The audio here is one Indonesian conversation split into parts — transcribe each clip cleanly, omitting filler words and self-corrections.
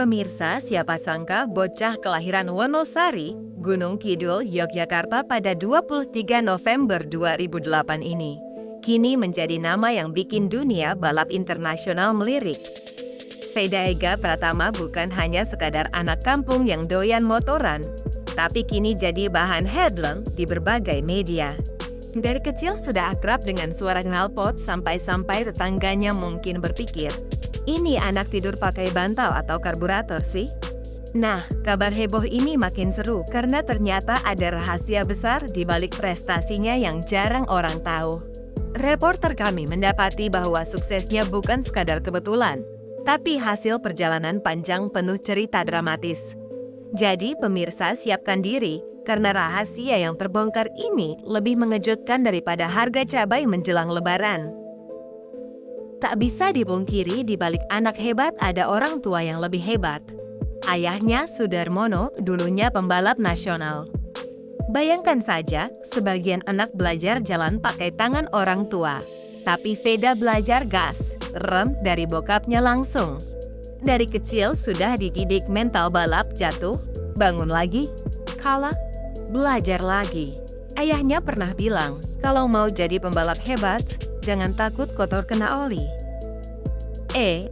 Pemirsa, siapa sangka bocah kelahiran Wonosari, Gunung Kidul, Yogyakarta pada 23 November 2008 ini kini menjadi nama yang bikin dunia balap internasional melirik. Veda Ega Pratama bukan hanya sekadar anak kampung yang doyan motoran, tapi kini jadi bahan headline di berbagai media. Dari kecil sudah akrab dengan suara knalpot sampai-sampai tetangganya mungkin berpikir, ini anak tidur pakai bantal atau karburator sih? Nah, kabar heboh ini makin seru karena ternyata ada rahasia besar di balik prestasinya yang jarang orang tahu. Reporter kami mendapati bahwa suksesnya bukan sekadar kebetulan, tapi hasil perjalanan panjang penuh cerita dramatis. Jadi pemirsa siapkan diri, karena rahasia yang terbongkar ini lebih mengejutkan daripada harga cabai menjelang Lebaran. Tak bisa dipungkiri di balik anak hebat ada orang tua yang lebih hebat. Ayahnya Sudarmono dulunya pembalap nasional. Bayangkan saja, sebagian anak belajar jalan pakai tangan orang tua. Tapi Veda belajar gas, rem dari bokapnya langsung. Dari kecil sudah dididik mental balap, jatuh, bangun lagi, kalah, belajar lagi. Ayahnya pernah bilang, kalau mau jadi pembalap hebat, jangan takut kotor kena oli.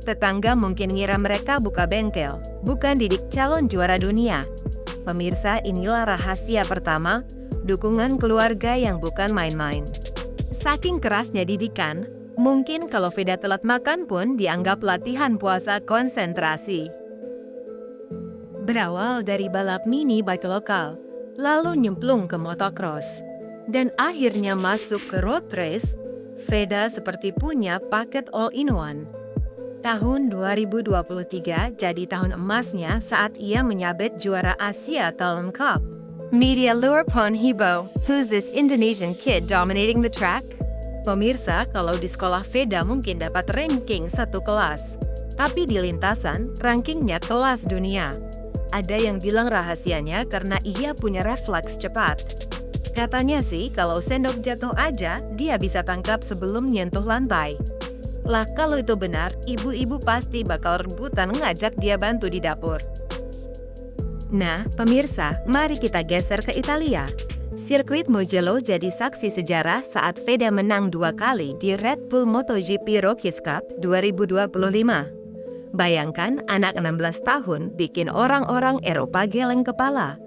Tetangga mungkin ngira mereka buka bengkel, bukan didik calon juara dunia. Pemirsa, inilah rahasia pertama, dukungan keluarga yang bukan main-main. Saking kerasnya didikan, mungkin kalau Veda telat makan pun dianggap latihan puasa konsentrasi. Berawal dari balap mini bike lokal, lalu nyemplung ke motocross, dan akhirnya masuk ke road race, Veda seperti punya paket all-in-one. Tahun 2023 jadi tahun emasnya saat ia menyabet juara Asia Talent Cup. Media lure pun heboh, who's this Indonesian kid dominating the track? Pemirsa, kalau di sekolah Veda mungkin dapat ranking satu kelas, tapi di lintasan rankingnya kelas dunia. Ada yang bilang rahasianya karena ia punya refleks cepat. Katanya sih kalau sendok jatuh aja, dia bisa tangkap sebelum nyentuh lantai. Lah kalau itu benar, ibu-ibu pasti bakal rebutan ngajak dia bantu di dapur. Nah, pemirsa, mari kita geser ke Italia. Sirkuit Mugello jadi saksi sejarah saat Veda menang 2 kali di Red Bull MotoGP Rookies Cup 2025. Bayangkan anak 16 tahun bikin orang-orang Eropa geleng kepala.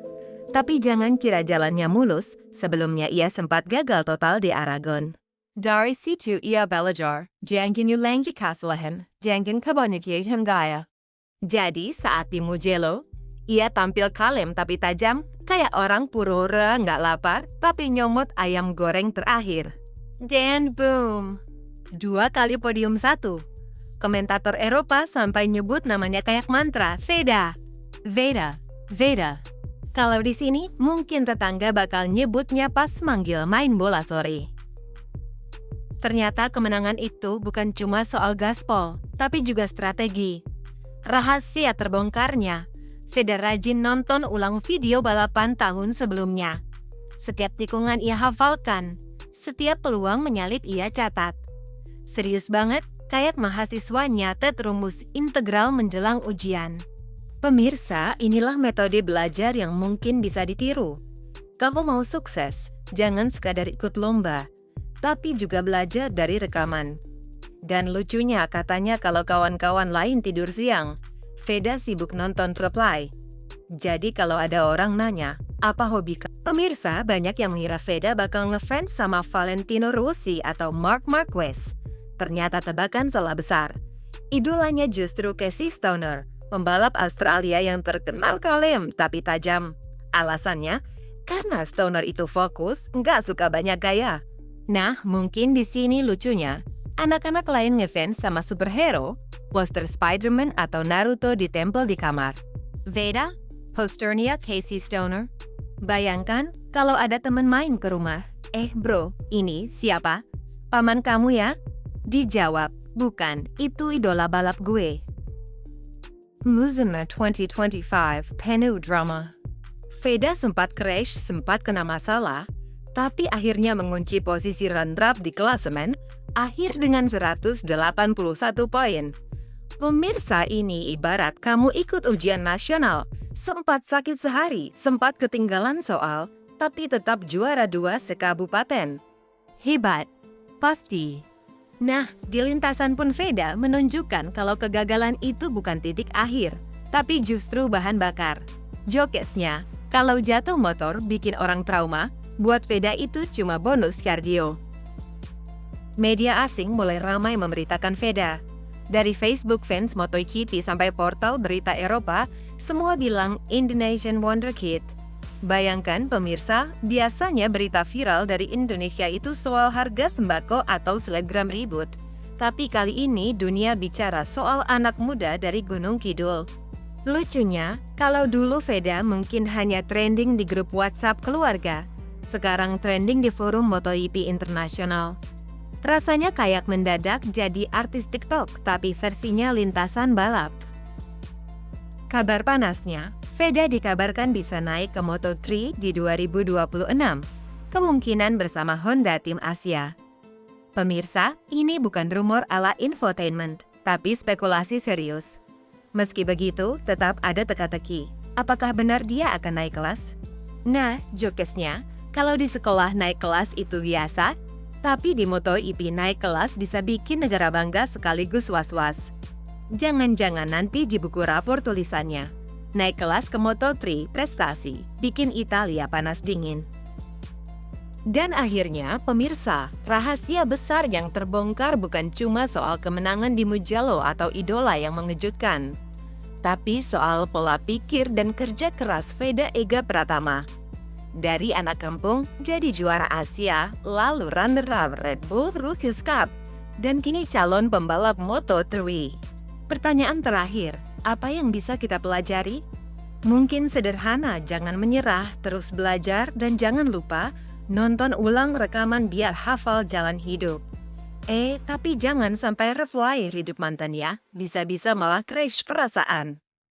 Tapi jangan kira jalannya mulus, sebelumnya ia sempat gagal total di Aragon. Dari situ ia belajar, jangan ulangi kesalahan, jangan kebanyakan gaya. Jadi saat di Mugello, ia tampil kalem tapi tajam, kayak orang pura-pura nggak lapar, tapi nyomot ayam goreng terakhir. Dan boom! 2 kali podium 1. Komentator Eropa sampai nyebut namanya kayak mantra, Veda, Veda, Veda. Kalau di sini, mungkin tetangga bakal nyebutnya pas manggil main bola sore. Ternyata kemenangan itu bukan cuma soal gaspol, tapi juga strategi. Rahasia terbongkarnya, Veda rajin nonton ulang video balapan tahun sebelumnya. Setiap tikungan ia hafalkan, setiap peluang menyalip ia catat. Serius banget, kayak mahasiswa nyatet rumus integral menjelang ujian. Pemirsa, inilah metode belajar yang mungkin bisa ditiru. Kamu mau sukses, jangan sekadar ikut lomba, tapi juga belajar dari rekaman. Dan lucunya katanya kalau kawan-kawan lain tidur siang, Veda sibuk nonton Reply. Jadi kalau ada orang nanya, apa hobi kamu? Pemirsa, banyak yang mengira Veda bakal ngefans sama Valentino Rossi atau Marc Marquez. Ternyata tebakan salah besar. Idolanya justru Casey Stoner, pembalap Australia yang terkenal kalem tapi tajam. Alasannya, karena Stoner itu fokus, nggak suka banyak gaya. Nah, mungkin di sini lucunya, anak-anak lain ngefans sama superhero, poster Spider-Man atau Naruto ditempel di kamar. Veda, posternya Casey Stoner. Bayangkan kalau ada teman main ke rumah. Bro, ini siapa? Paman kamu ya? Dijawab, bukan, itu idola balap gue. Musimnya 2025 penuh drama. Veda sempat crash, sempat kena masalah, tapi akhirnya mengunci posisi runner-up di klasemen, akhir dengan 181 poin. Pemirsa, ini ibarat kamu ikut ujian nasional. Sempat sakit sehari, sempat ketinggalan soal, tapi tetap juara 2 sekabupaten. Hebat, pasti. Nah, di lintasan pun Veda menunjukkan kalau kegagalan itu bukan titik akhir, tapi justru bahan bakar. Jokesnya, kalau jatuh motor bikin orang trauma, buat Veda itu cuma bonus kardio. Media asing mulai ramai memberitakan Veda. Dari Facebook fans MotoGP sampai portal berita Eropa, semua bilang Indonesian Wonderkid. Bayangkan pemirsa, biasanya berita viral dari Indonesia itu soal harga sembako atau selebgram ribut. Tapi kali ini dunia bicara soal anak muda dari Gunung Kidul. Lucunya, kalau dulu Veda mungkin hanya trending di grup WhatsApp keluarga, sekarang trending di forum MotoGP internasional. Rasanya kayak mendadak jadi artis TikTok, tapi versinya lintasan balap. Kabar panasnya, Veda dikabarkan bisa naik ke Moto3 di 2026, kemungkinan bersama Honda Tim Asia. Pemirsa, ini bukan rumor ala infotainment, tapi spekulasi serius. Meski begitu, tetap ada teka-teki. Apakah benar dia akan naik kelas? Nah, jokesnya, kalau di sekolah naik kelas itu biasa, tapi di MotoGP naik kelas bisa bikin negara bangga sekaligus was-was. Jangan-jangan nanti di buku rapor tulisannya, naik kelas ke Moto3 prestasi, bikin Italia panas dingin. Dan akhirnya, pemirsa, rahasia besar yang terbongkar bukan cuma soal kemenangan di Mugello atau idola yang mengejutkan, tapi soal pola pikir dan kerja keras Veda Ega Pratama. Dari anak kampung jadi juara Asia, lalu runner-up Red Bull Rookies Cup, dan kini calon pembalap Moto3. Pertanyaan terakhir, apa yang bisa kita pelajari? Mungkin sederhana, jangan menyerah, terus belajar, dan jangan lupa nonton ulang rekaman biar hafal jalan hidup. Tapi jangan sampai reply hidup mantan ya, bisa-bisa malah crash perasaan.